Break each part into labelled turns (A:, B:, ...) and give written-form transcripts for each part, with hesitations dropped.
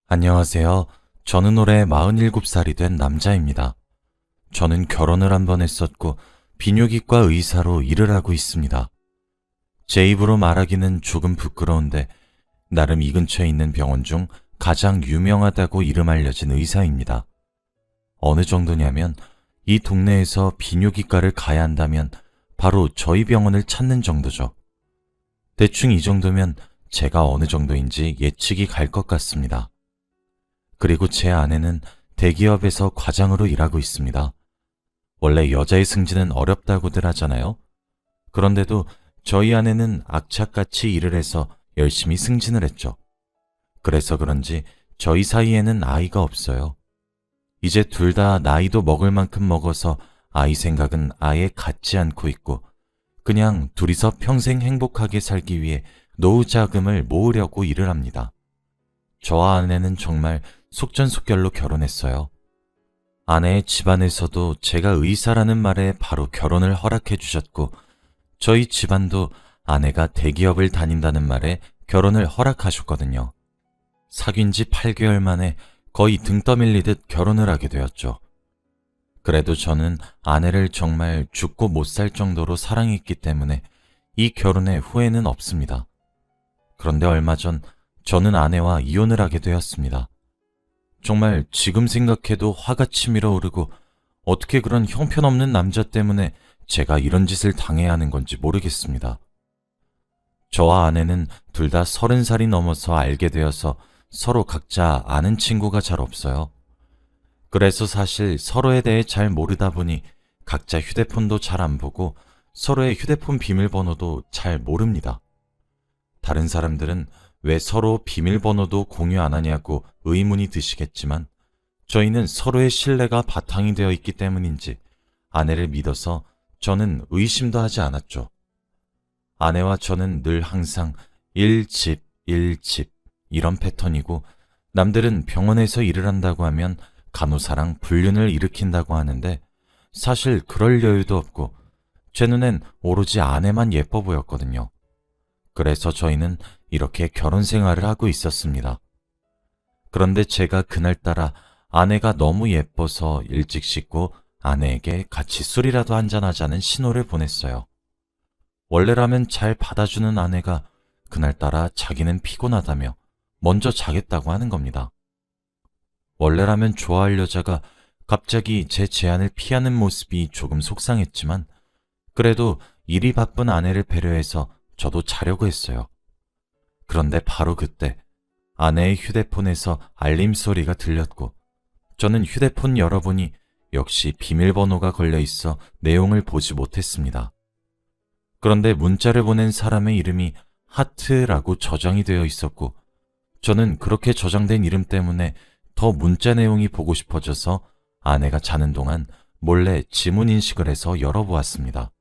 A: 안녕하세요. 저는 올해 47살이 된 남자입니다. 저는 결혼을 한 번 했었고 비뇨기과 의사로 일을 하고 있습니다. 제 입으로 말하기는 조금 부끄러운데 나름 이 근처에 있는 병원 중 가장 유명하다고 이름 알려진 의사입니다. 어느 정도냐면 이 동네에서 비뇨기과를 가야 한다면 바로 저희 병원을 찾는 정도죠. 대충 이 정도면 제가 어느 정도인지 예측이 갈 것 같습니다. 그리고 제 아내는 대기업에서 과장으로 일하고 있습니다. 원래 여자의 승진은 어렵다고들 하잖아요. 그런데도 저희 아내는 악착같이 일을 해서 열심히 승진을 했죠. 그래서 그런지 저희 사이에는 아이가 없어요. 이제 둘 다 나이도 먹을 만큼 먹어서 아이 생각은 아예 갖지 않고 있고 그냥 둘이서 평생 행복하게 살기 위해 노후 자금을 모으려고 일을 합니다. 저와 아내는 정말 속전속결로 결혼했어요. 아내의 집안에서도 제가 의사라는 말에 바로 결혼을 허락해 주셨고 저희 집안도 아내가 대기업을 다닌다는 말에 결혼을 허락하셨거든요. 사귄 지 8개월 만에 거의 등 떠밀리듯 결혼을 하게 되었죠. 그래도 저는 아내를 정말 죽고 못 살 정도로 사랑했기 때문에 이 결혼에 후회는 없습니다. 그런데 얼마 전 저는 아내와 이혼을 하게 되었습니다. 정말 지금 생각해도 화가 치밀어 오르고 어떻게 그런 형편없는 남자 때문에 제가 이런 짓을 당해야 하는 건지 모르겠습니다. 저와 아내는 둘 다 30살이 넘어서 알게 되어서 서로 각자 아는 친구가 잘 없어요. 그래서 사실 서로에 대해 잘 모르다 보니 각자 휴대폰도 잘 안 보고 서로의 휴대폰 비밀번호도 잘 모릅니다. 다른 사람들은 왜 서로 비밀번호도 공유 안 하냐고 의문이 드시겠지만 저희는 서로의 신뢰가 바탕이 되어 있기 때문인지 아내를 믿어서 저는 의심도 하지 않았죠. 아내와 저는 늘 항상 1집, 1집 이런 패턴이고 남들은 병원에서 일을 한다고 하면 간호사랑 불륜을 일으킨다고 하는데 사실 그럴 여유도 없고 제 눈엔 오로지 아내만 예뻐 보였거든요. 그래서 저희는 이렇게 결혼 생활을 하고 있었습니다. 그런데 제가 그날따라 아내가 너무 예뻐서 일찍 씻고 아내에게 같이 술이라도 한잔하자는 신호를 보냈어요. 원래라면 잘 받아주는 아내가 그날따라 자기는 피곤하다며 먼저 자겠다고 하는 겁니다. 원래라면 좋아할 여자가 갑자기 제 제안을 피하는 모습이 조금 속상했지만 그래도 일이 바쁜 아내를 배려해서 저도 자려고 했어요. 그런데 바로 그때 아내의 휴대폰에서 알림 소리가 들렸고 저는 휴대폰 열어보니 역시 비밀번호가 걸려 있어 내용을 보지 못했습니다. 그런데 문자를 보낸 사람의 이름이 하트라고 저장이 되어 있었고 저는 그렇게 저장된 이름 때문에 더 문자 내용이 보고 싶어져서 아내가 자는 동안 몰래 지문 인식을 해서 열어보았습니다.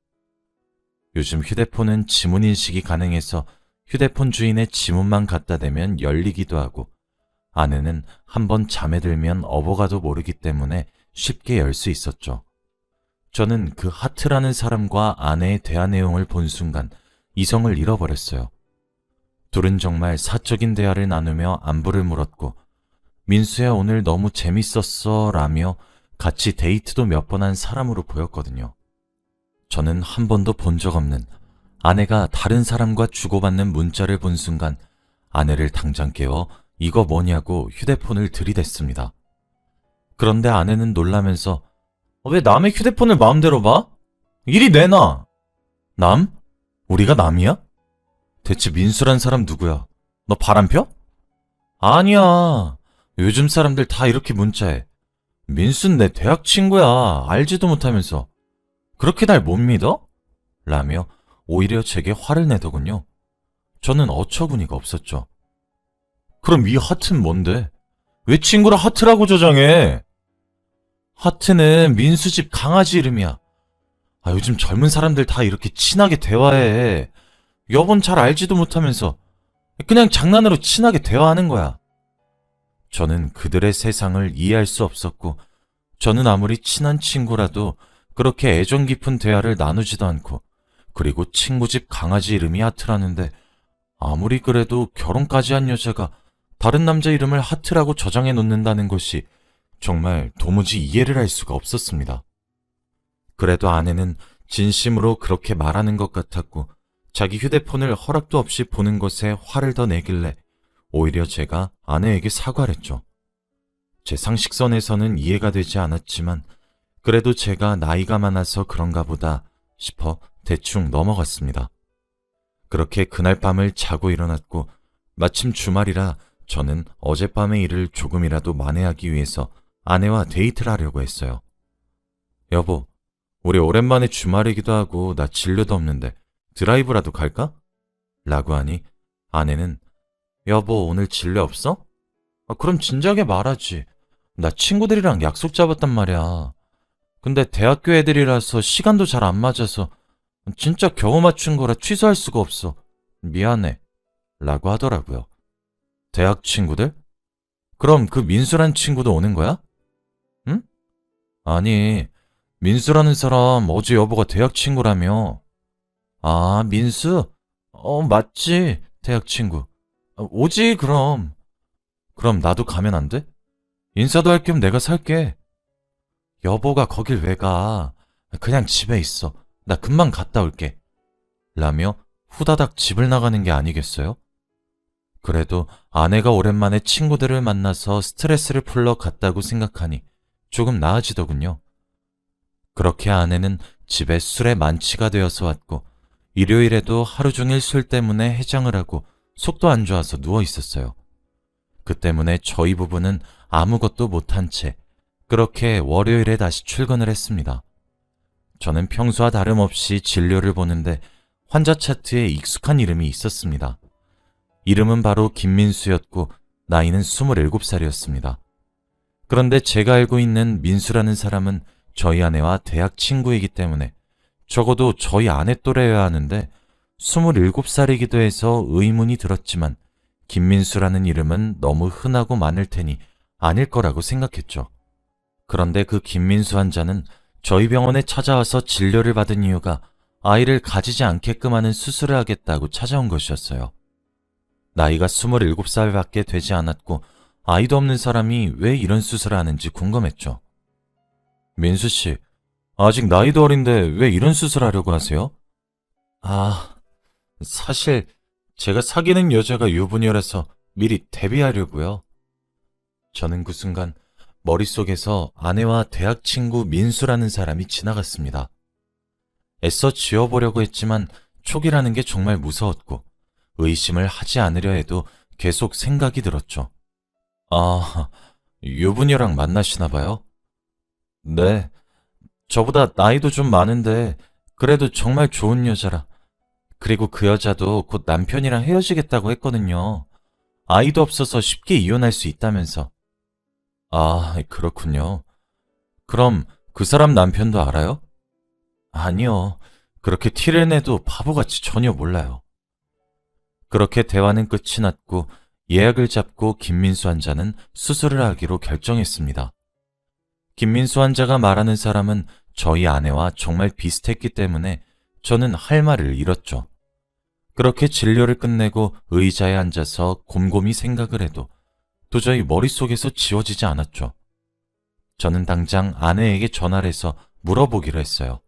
A: 요즘 휴대폰은 지문 인식이 가능해서 휴대폰 주인의 지문만 갖다 대면 열리기도 하고 아내는 한번 잠에 들면 업어가도 모르기 때문에 쉽게 열 수 있었죠. 저는 그 하트라는 사람과 아내의 대화 내용을 본 순간 이성을 잃어버렸어요. 둘은 정말 사적인 대화를 나누며 안부를 물었고 민수야 오늘 너무 재밌었어 라며 같이 데이트도 몇 번 한 사람으로 보였거든요. 저는 한 번도 본 적 없는 아내가 다른 사람과 주고받는 문자를 본 순간 아내를 당장 깨워 이거 뭐냐고 휴대폰을 들이댔습니다. 그런데 아내는 놀라면서 왜 남의 휴대폰을 마음대로 봐? 이리 내놔! 남? 우리가 남이야? 대체 민수란 사람 누구야? 너 바람펴? 아니야. 요즘 사람들 다 이렇게 문자해. 민수는 내 대학 친구야. 알지도 못하면서. 그렇게 날 못 믿어? 라며 오히려 제게 화를 내더군요. 저는 어처구니가 없었죠. 그럼 이 하트는 뭔데? 왜 친구를 하트라고 저장해? 하트는 민수 집 강아지 이름이야. 요즘 젊은 사람들 다 이렇게 친하게 대화해. 여본 잘 알지도 못하면서 그냥 장난으로 친하게 대화하는 거야. 저는 그들의 세상을 이해할 수 없었고 저는 아무리 친한 친구라도 그렇게 애정 깊은 대화를 나누지도 않고 그리고 친구 집 강아지 이름이 하트라는데 아무리 그래도 결혼까지 한 여자가 다른 남자 이름을 하트라고 저장해 놓는다는 것이 정말 도무지 이해를 할 수가 없었습니다. 그래도 아내는 진심으로 그렇게 말하는 것 같았고 자기 휴대폰을 허락도 없이 보는 것에 화를 더 내길래 오히려 제가 아내에게 사과를 했죠. 제 상식선에서는 이해가 되지 않았지만 그래도 제가 나이가 많아서 그런가 보다 싶어 대충 넘어갔습니다. 그렇게 그날 밤을 자고 일어났고 마침 주말이라 저는 어젯밤의 일을 조금이라도 만회하기 위해서 아내와 데이트를 하려고 했어요. 여보, 우리 오랜만에 주말이기도 하고 나 진료도 없는데 드라이브라도 갈까? 라고 하니 아내는 여보 오늘 진료 없어? 그럼 진작에 말하지. 나 친구들이랑 약속 잡았단 말이야. 근데 대학교 애들이라서 시간도 잘 안 맞아서 진짜 겨우 맞춘 거라 취소할 수가 없어. 미안해. 라고 하더라고요. 대학 친구들? 그럼 그 민수란 친구도 오는 거야? 응? 아니, 민수라는 사람 어제 여보가 대학 친구라며. 아, 민수? 맞지. 대학 친구. 오지, 그럼. 그럼 나도 가면 안 돼? 인사도 할 겸 내가 살게. 여보가 거길 왜 가? 그냥 집에 있어. 나 금방 갔다 올게. 라며 후다닥 집을 나가는 게 아니겠어요? 그래도 아내가 오랜만에 친구들을 만나서 스트레스를 풀러 갔다고 생각하니 조금 나아지더군요. 그렇게 아내는 집에 술에 만취가 되어서 왔고 일요일에도 하루 종일 술 때문에 해장을 하고 속도 안 좋아서 누워 있었어요. 그 때문에 저희 부부는 아무것도 못한 채 그렇게 월요일에 다시 출근을 했습니다. 저는 평소와 다름없이 진료를 보는데 환자 차트에 익숙한 이름이 있었습니다. 이름은 바로 김민수였고 나이는 27살이었습니다. 그런데 제가 알고 있는 민수라는 사람은 저희 아내와 대학 친구이기 때문에 적어도 저희 아내 또래여야 하는데 27살이기도 해서 의문이 들었지만 김민수라는 이름은 너무 흔하고 많을 테니 아닐 거라고 생각했죠. 그런데 그 김민수 환자는 저희 병원에 찾아와서 진료를 받은 이유가 아이를 가지지 않게끔 하는 수술을 하겠다고 찾아온 것이었어요. 나이가 27살밖에 되지 않았고 아이도 없는 사람이 왜 이런 수술을 하는지 궁금했죠. 민수 씨, 아직 나이도 어린데 왜 이런 수술을 하려고 하세요? 사실 제가 사귀는 여자가 유부녀라서 미리 대비하려고요. 저는 그 순간 머릿속에서 아내와 대학 친구 민수라는 사람이 지나갔습니다. 애써 지워보려고 했지만 촉이라는 게 정말 무서웠고 의심을 하지 않으려 해도 계속 생각이 들었죠. 유부녀랑 만나시나 봐요? 네, 저보다 나이도 좀 많은데 그래도 정말 좋은 여자라. 그리고 그 여자도 곧 남편이랑 헤어지겠다고 했거든요. 아이도 없어서 쉽게 이혼할 수 있다면서. 그렇군요. 그럼 그 사람 남편도 알아요? 아니요. 그렇게 티를 내도 바보같이 전혀 몰라요. 그렇게 대화는 끝이 났고 예약을 잡고 김민수 환자는 수술을 하기로 결정했습니다. 김민수 환자가 말하는 사람은 저희 아내와 정말 비슷했기 때문에 저는 할 말을 잃었죠. 그렇게 진료를 끝내고 의자에 앉아서 곰곰이 생각을 해도 도저히 머릿속에서 지워지지 않았죠. 저는 당장 아내에게 전화를 해서 물어보기로 했어요.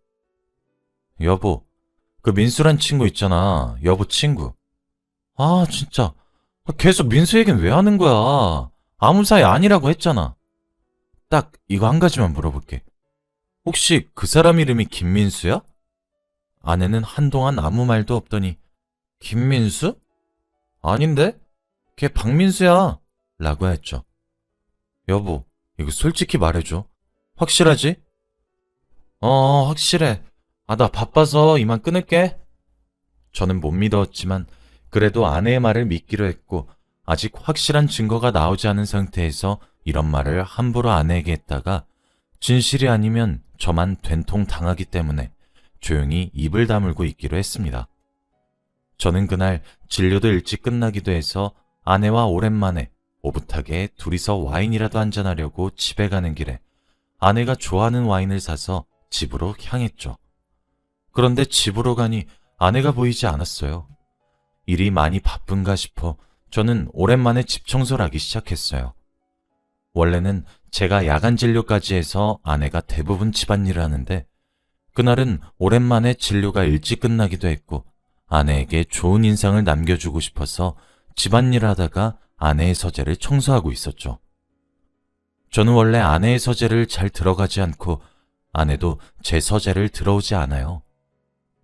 A: 여보, 그 민수란 친구 있잖아. 여보 친구. 진짜. 계속 민수 얘기는 왜 하는 거야? 아무 사이 아니라고 했잖아. 딱 이거 한 가지만 물어볼게. 혹시 그 사람 이름이 김민수야? 아내는 한동안 아무 말도 없더니 김민수? 아닌데? 걔 박민수야. 라고 했죠. 여보, 이거 솔직히 말해줘. 확실하지? 확실해. 나 바빠서 이만 끊을게. 저는 못 믿었지만 그래도 아내의 말을 믿기로 했고 아직 확실한 증거가 나오지 않은 상태에서 이런 말을 함부로 아내에게 했다가 진실이 아니면 저만 된통 당하기 때문에 조용히 입을 다물고 있기로 했습니다. 저는 그날 진료도 일찍 끝나기도 해서 아내와 오랜만에 오붓하게 둘이서 와인이라도 한잔하려고 집에 가는 길에 아내가 좋아하는 와인을 사서 집으로 향했죠. 그런데 집으로 가니 아내가 보이지 않았어요. 일이 많이 바쁜가 싶어 저는 오랜만에 집 청소를 하기 시작했어요. 원래는 제가 야간 진료까지 해서 아내가 대부분 집안일을 하는데 그날은 오랜만에 진료가 일찍 끝나기도 했고 아내에게 좋은 인상을 남겨주고 싶어서 집안일을 하다가 아내의 서재를 청소하고 있었죠. 저는 원래 아내의 서재를 잘 들어가지 않고 아내도 제 서재를 들어오지 않아요.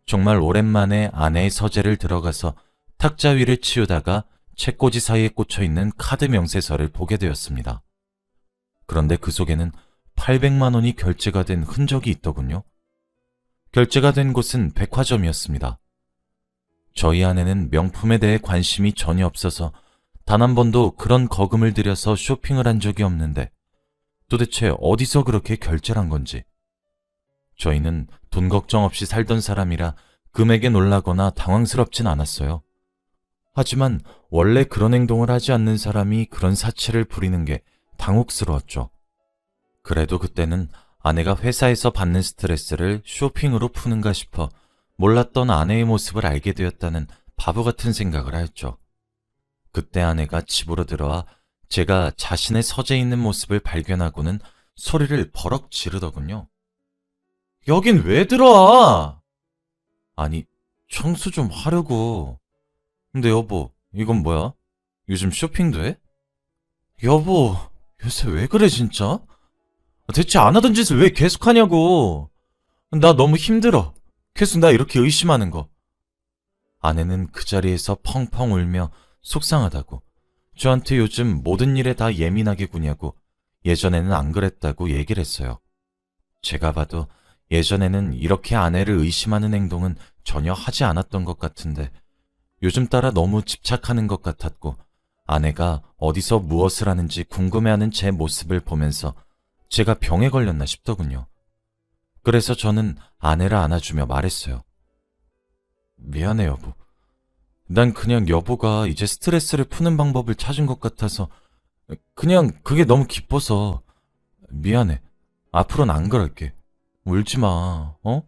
A: 정말 오랜만에 아내의 서재를 들어가서 탁자 위를 치우다가 책꽂이 사이에 꽂혀있는 카드 명세서를 보게 되었습니다. 그런데 그 속에는 800만 원이 결제가 된 흔적이 있더군요. 결제가 된 곳은 백화점이었습니다. 저희 아내는 명품에 대해 관심이 전혀 없어서 단 한 번도 그런 거금을 들여서 쇼핑을 한 적이 없는데 도대체 어디서 그렇게 결제를 한 건지. 저희는 돈 걱정 없이 살던 사람이라 금액에 놀라거나 당황스럽진 않았어요. 하지만 원래 그런 행동을 하지 않는 사람이 그런 사치를 부리는 게 당혹스러웠죠. 그래도 그때는 아내가 회사에서 받는 스트레스를 쇼핑으로 푸는가 싶어 몰랐던 아내의 모습을 알게 되었다는 바보 같은 생각을 하였죠. 그때 아내가 집으로 들어와 제가 자신의 서재에 있는 모습을 발견하고는 소리를 버럭 지르더군요. 여긴 왜 들어와? 아니, 청소 좀 하려고. 근데 여보, 이건 뭐야? 요즘 쇼핑도 해? 여보, 요새 왜 그래 진짜? 대체 안 하던 짓을 왜 계속 하냐고. 나 너무 힘들어. 계속 나 이렇게 의심하는 거. 아내는 그 자리에서 펑펑 울며 속상하다고, 저한테 요즘 모든 일에 다 예민하게 구냐고 예전에는 안 그랬다고 얘기를 했어요. 제가 봐도 예전에는 이렇게 아내를 의심하는 행동은 전혀 하지 않았던 것 같은데 요즘 따라 너무 집착하는 것 같았고 아내가 어디서 무엇을 하는지 궁금해하는 제 모습을 보면서 제가 병에 걸렸나 싶더군요. 그래서 저는 아내를 안아주며 말했어요. 미안해 여보. 난 그냥 여보가 이제 스트레스를 푸는 방법을 찾은 것 같아서 그냥 그게 너무 기뻐서 미안해. 앞으로는 안 그럴게. 울지 마, 어?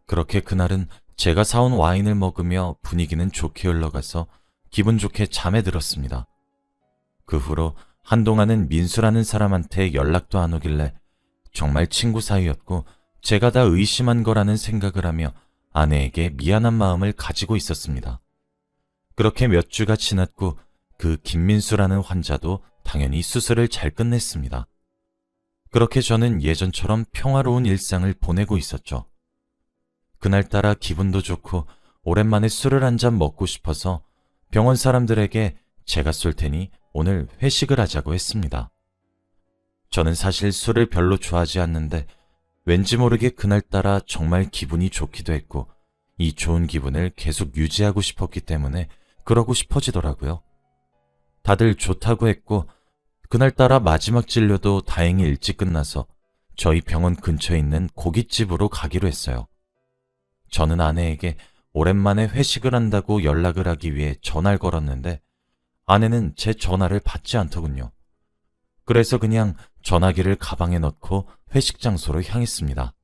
A: 그렇게 그날은 제가 사온 와인을 먹으며 분위기는 좋게 흘러가서 기분 좋게 잠에 들었습니다. 그 후로 한동안은 민수라는 사람한테 연락도 안 오길래 정말 친구 사이였고 제가 다 의심한 거라는 생각을 하며 아내에게 미안한 마음을 가지고 있었습니다. 그렇게 몇 주가 지났고 그 김민수라는 환자도 당연히 수술을 잘 끝냈습니다. 그렇게 저는 예전처럼 평화로운 일상을 보내고 있었죠. 그날따라 기분도 좋고 오랜만에 술을 한 잔 먹고 싶어서 병원 사람들에게 제가 쏠 테니 오늘 회식을 하자고 했습니다. 저는 사실 술을 별로 좋아하지 않는데 왠지 모르게 그날따라 정말 기분이 좋기도 했고 이 좋은 기분을 계속 유지하고 싶었기 때문에 그러고 싶어지더라고요. 다들 좋다고 했고 그날따라 마지막 진료도 다행히 일찍 끝나서 저희 병원 근처에 있는 고깃집으로 가기로 했어요. 저는 아내에게 오랜만에 회식을 한다고 연락을 하기 위해 전화를 걸었는데 아내는 제 전화를 받지 않더군요. 그래서 그냥 전화기를 가방에 넣고 회식 장소로 향했습니다.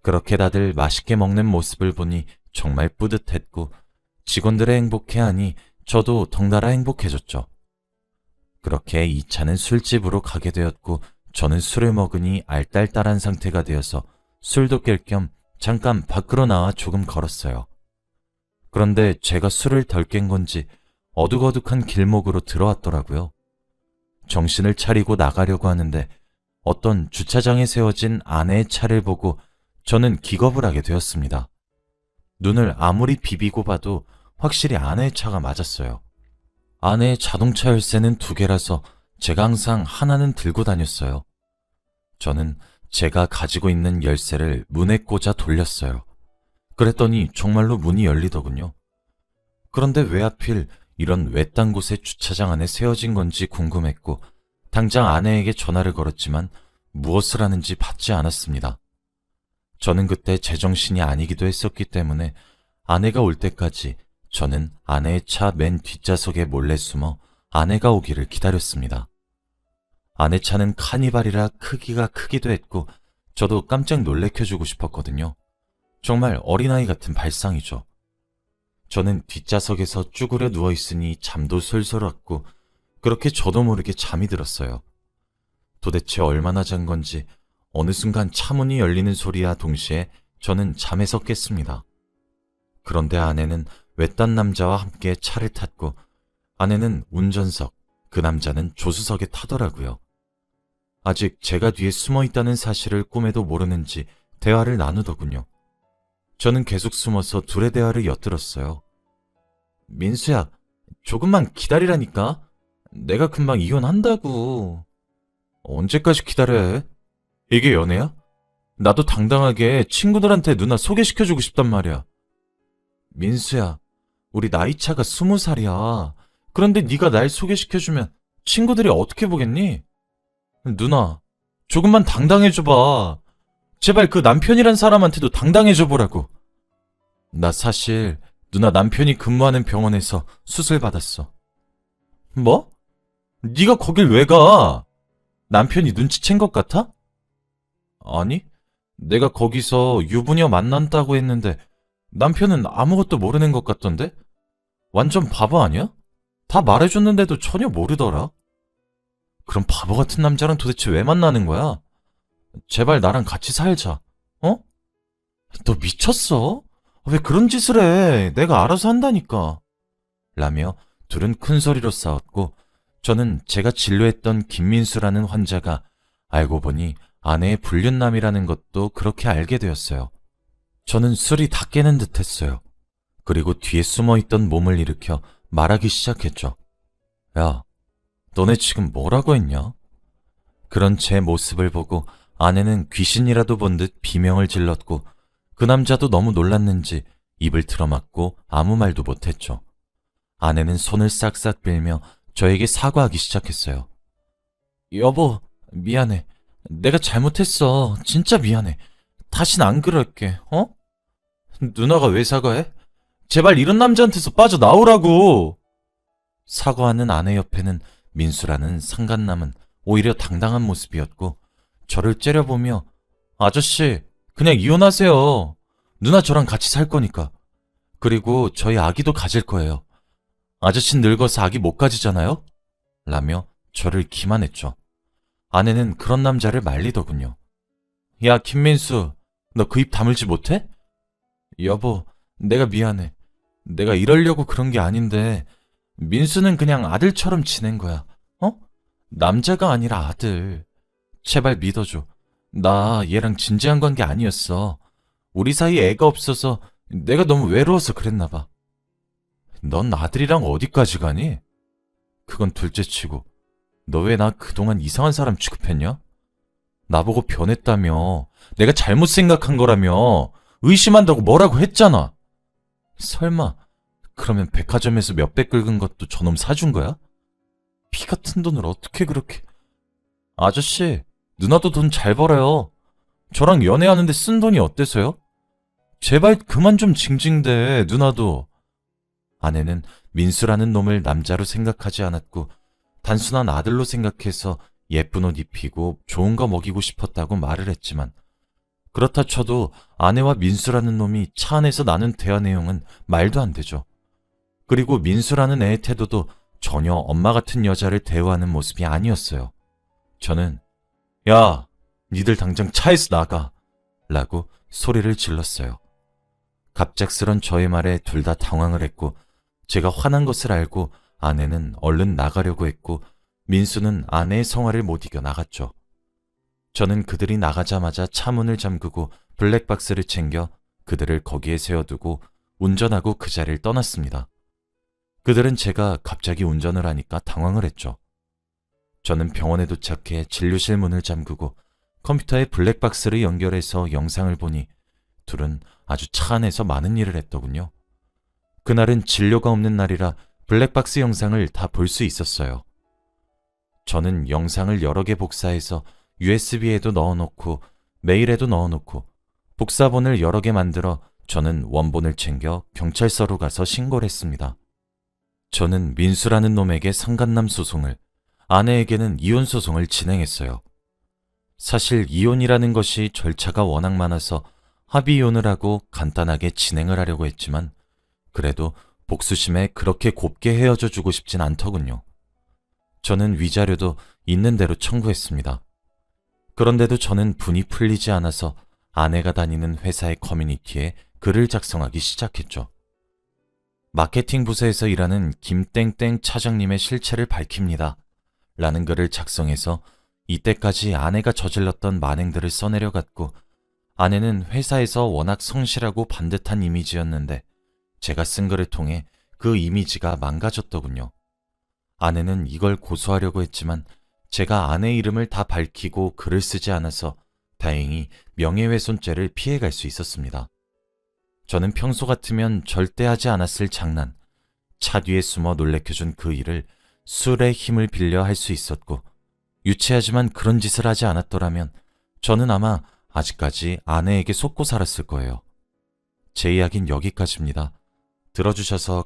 A: 그렇게 다들 맛있게 먹는 모습을 보니 정말 뿌듯했고 직원들의 행복해하니 저도 덩달아 행복해졌죠. 그렇게 2차는 술집으로 가게 되었고 저는 술을 먹으니 알딸딸한 상태가 되어서 술도 깰 겸 잠깐 밖으로 나와 조금 걸었어요. 그런데 제가 술을 덜 깬 건지 어둑어둑한 길목으로 들어왔더라고요. 정신을 차리고 나가려고 하는데 어떤 주차장에 세워진 아내의 차를 보고 저는 기겁을 하게 되었습니다. 눈을 아무리 비비고 봐도 확실히 아내의 차가 맞았어요. 아내의 자동차 열쇠는 2개라서 제가 항상 하나는 들고 다녔어요. 저는 제가 가지고 있는 열쇠를 문에 꽂아 돌렸어요. 그랬더니 정말로 문이 열리더군요. 그런데 왜 하필 이런 외딴 곳에 주차장 안에 세워진 건지 궁금했고 당장 아내에게 전화를 걸었지만 무엇을 하는지 받지 않았습니다. 저는 그때 제정신이 아니기도 했었기 때문에 아내가 올 때까지 저는 아내의 차 맨 뒷좌석에 몰래 숨어 아내가 오기를 기다렸습니다. 아내 차는 카니발이라 크기가 크기도 했고 저도 깜짝 놀래켜주고 싶었거든요. 정말 어린아이 같은 발상이죠. 저는 뒷좌석에서 쭈그려 누워있으니 잠도 솔솔 왔고 그렇게 저도 모르게 잠이 들었어요. 도대체 얼마나 잔 건지 어느 순간 차문이 열리는 소리와 동시에 저는 잠에서 깼습니다. 그런데 아내는 외딴 남자와 함께 차를 탔고 아내는 운전석, 그 남자는 조수석에 타더라고요. 아직 제가 뒤에 숨어 있다는 사실을 꿈에도 모르는지 대화를 나누더군요. 저는 계속 숨어서 둘의 대화를 엿들었어요. 민수야, 조금만 기다리라니까. 내가 금방 이혼한다고. 언제까지 기다려야 해? 이게 연애야? 나도 당당하게 친구들한테 누나 소개시켜주고 싶단 말이야. 민수야, 우리 나이 차가 20살이야. 그런데 네가 날 소개시켜주면 친구들이 어떻게 보겠니? 누나, 조금만 당당해줘봐. 제발 그 남편이란 사람한테도 당당해줘보라고. 나 사실 누나 남편이 근무하는 병원에서 수술 받았어. 뭐? 네가 거길 왜 가? 남편이 눈치챈 것 같아? 아니, 내가 거기서 유부녀 만난다고 했는데 남편은 아무것도 모르는 것 같던데? 완전 바보 아니야? 다 말해줬는데도 전혀 모르더라. 그럼 바보 같은 남자랑 도대체 왜 만나는 거야? 제발 나랑 같이 살자. 어? 너 미쳤어? 왜 그런 짓을 해? 내가 알아서 한다니까. 라며 둘은 큰 소리로 싸웠고 저는 제가 진료했던 김민수라는 환자가 알고 보니 아내의 불륜남이라는 것도 그렇게 알게 되었어요. 저는 술이 다 깨는 듯 했어요. 그리고 뒤에 숨어있던 몸을 일으켜 말하기 시작했죠. 야, 너네 지금 뭐라고 했냐? 그런 제 모습을 보고 아내는 귀신이라도 본 듯 비명을 질렀고 그 남자도 너무 놀랐는지 입을 틀어막고 아무 말도 못했죠. 아내는 손을 싹싹 빌며 저에게 사과하기 시작했어요. 여보, 미안해. 내가 잘못했어. 진짜 미안해. 다신 안 그럴게, 어? 누나가 왜 사과해? 제발 이런 남자한테서 빠져나오라고! 사과하는 아내 옆에는 민수라는 상간남은 오히려 당당한 모습이었고 저를 째려보며 아저씨, 그냥 이혼하세요. 누나 저랑 같이 살 거니까. 그리고 저희 아기도 가질 거예요. 아저씨는 늙어서 아기 못 가지잖아요? 라며 저를 기만했죠. 아내는 그런 남자를 말리더군요. 야, 김민수, 너 그 입 다물지 못해? 여보, 내가 미안해. 내가 이러려고 그런 게 아닌데 민수는 그냥 아들처럼 지낸 거야. 어? 남자가 아니라 아들. 제발 믿어줘. 나 얘랑 진지한 관계 아니었어. 우리 사이에 애가 없어서 내가 너무 외로워서 그랬나 봐. 넌 아들이랑 어디까지 가니? 그건 둘째치고 너 왜 나 그동안 이상한 사람 취급했냐? 나보고 변했다며. 내가 잘못 생각한 거라며. 의심한다고 뭐라고 했잖아. 설마 그러면 백화점에서 몇백 긁은 것도 저놈 사준 거야? 피 같은 돈을 어떻게 그렇게... 아저씨, 누나도 돈 잘 벌어요. 저랑 연애하는데 쓴 돈이 어때서요? 제발 그만 좀 징징대, 누나도. 아내는 민수라는 놈을 남자로 생각하지 않았고 단순한 아들로 생각해서 예쁜 옷 입히고 좋은 거 먹이고 싶었다고 말을 했지만 그렇다 쳐도 아내와 민수라는 놈이 차 안에서 나눈 대화 내용은 말도 안 되죠. 그리고 민수라는 애의 태도도 전혀 엄마 같은 여자를 대우하는 모습이 아니었어요. 저는 야, 니들 당장 차에서 나가 라고 소리를 질렀어요. 갑작스런 저의 말에 둘 다 당황을 했고 제가 화난 것을 알고 아내는 얼른 나가려고 했고 민수는 아내의 성화를 못 이겨 나갔죠. 저는 그들이 나가자마자 차 문을 잠그고 블랙박스를 챙겨 그들을 거기에 세워두고 운전하고 그 자리를 떠났습니다. 그들은 제가 갑자기 운전을 하니까 당황을 했죠. 저는 병원에 도착해 진료실 문을 잠그고 컴퓨터에 블랙박스를 연결해서 영상을 보니 둘은 아주 차 안에서 많은 일을 했더군요. 그날은 진료가 없는 날이라 블랙박스 영상을 다 볼 수 있었어요. 저는 영상을 여러 개 복사해서 USB에도 넣어놓고 메일에도 넣어놓고 복사본을 여러 개 만들어 저는 원본을 챙겨 경찰서로 가서 신고를 했습니다. 저는 민수라는 놈에게 상간남 소송을, 아내에게는 이혼 소송을 진행했어요. 사실 이혼이라는 것이 절차가 워낙 많아서 합의 이혼을 하고 간단하게 진행을 하려고 했지만 그래도 복수심에 그렇게 곱게 헤어져 주고 싶진 않더군요. 저는 위자료도 있는 대로 청구했습니다. 그런데도 저는 분이 풀리지 않아서 아내가 다니는 회사의 커뮤니티에 글을 작성하기 시작했죠. 마케팅 부서에서 일하는 김땡땡 차장님의 실체를 밝힙니다. 라는 글을 작성해서 이때까지 아내가 저질렀던 만행들을 써내려갔고, 아내는 회사에서 워낙 성실하고 반듯한 이미지였는데 제가 쓴 글을 통해 그 이미지가 망가졌더군요. 아내는 이걸 고소하려고 했지만 제가 아내 이름을 다 밝히고 글을 쓰지 않아서 다행히 명예훼손죄를 피해갈 수 있었습니다. 저는 평소 같으면 절대 하지 않았을 장난, 차 뒤에 숨어 놀래켜준 그 일을 술의 힘을 빌려 할 수 있었고, 유치하지만 그런 짓을 하지 않았더라면 저는 아마 아직까지 아내에게 속고 살았을 거예요. 제 이야기는 여기까지입니다. 들어주셔서